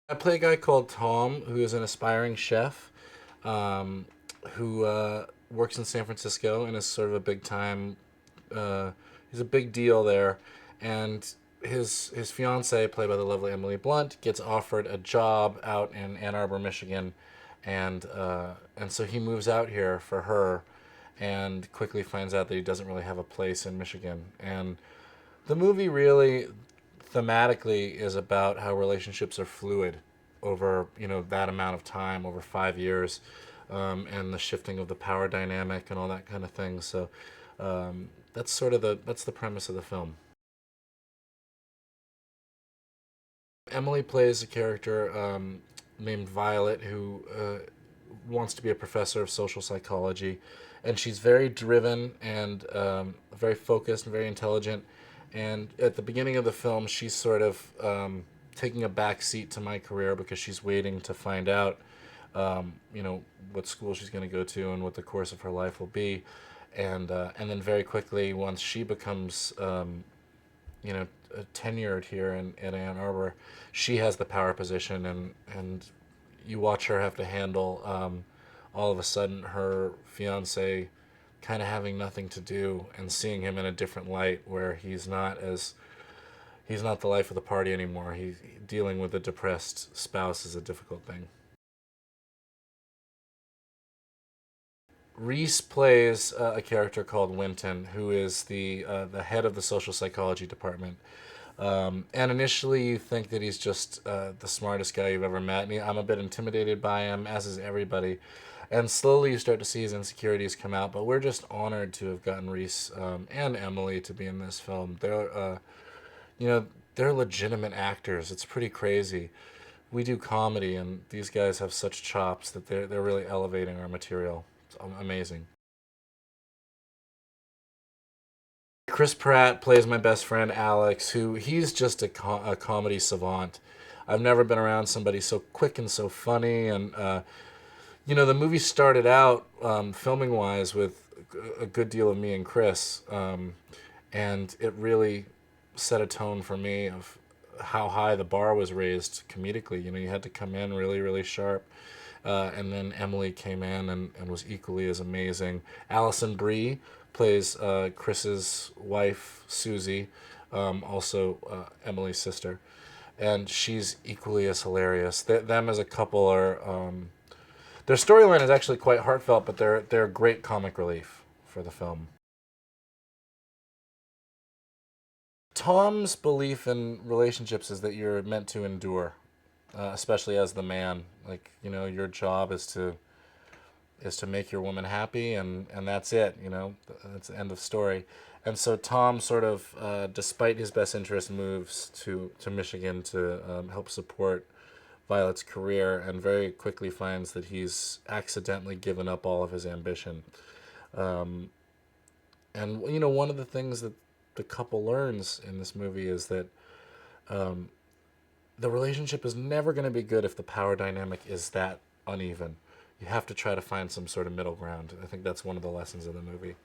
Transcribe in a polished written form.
I play a guy called Tom, who is an aspiring chef, um, who works in San Francisco and is sort of a big time. Uh, he's a big deal there, and his fiance, played by the lovely Emily Blunt, gets offered a job out in Ann Arbor, Michigan, and so he moves out here for her, and quickly finds out that he doesn't really have a place in Michigan. And the movie really thematically is about how relationships are fluid over that amount of time, over 5 years, and the shifting of the power dynamic and all that kind of thing. So that's sort of the premise of the film. Emily plays a character named Violet who wants to be a professor of social psychology, and she's very driven and very focused and very intelligent. And at the beginning of the film, she's sort of taking a back seat to my career because she's waiting to find out, what school she's going to go to and what the course of her life will be. And then very quickly, once she becomes you know tenured here in Ann Arbor, she has the power position, and you watch her have to handle all of a sudden her fiance kind of having nothing to do and seeing him in a different light, where he's not the life of the party anymore. He dealing with a depressed spouse is a difficult thing. Reese plays a character called Winton, who is the head of the social psychology department. And initially, you think that he's just the smartest guy you've ever met. I'm a bit intimidated by him, as is everybody. And slowly, you start to see his insecurities come out. But we're just honored to have gotten Reese and Emily to be in this film. You know, they're legitimate actors. It's pretty crazy. We do comedy, and these guys have such chops that they're really elevating our material. It's amazing. Chris Pratt plays my best friend Alex, who he's just a comedy savant. I've never been around somebody so quick and so funny. And the movie started out filming wise with a good deal of me and Chris, and it really set a tone for me of how high the bar was raised comedically. You had to come in really, really sharp. And then Emily came in and was equally as amazing. Allison Brie plays Chris's wife, Susie, also Emily's sister. And she's equally as hilarious. Them as a couple are. Their storyline is actually quite heartfelt, but they're great comic relief for the film. Tom's belief in relationships is that you're meant to endure, especially as the man. Like, your job is to make your woman happy, and that's it. That's the end of story. And so Tom sort of, despite his best interest, moves to Michigan to help support Violet's career, and very quickly finds that he's accidentally given up all of his ambition. Um, and one of the things that the couple learns in this movie is that um, the relationship is never going to be good if the power dynamic is that uneven. You have to try to find some sort of middle ground. I think that's one of the lessons of the movie.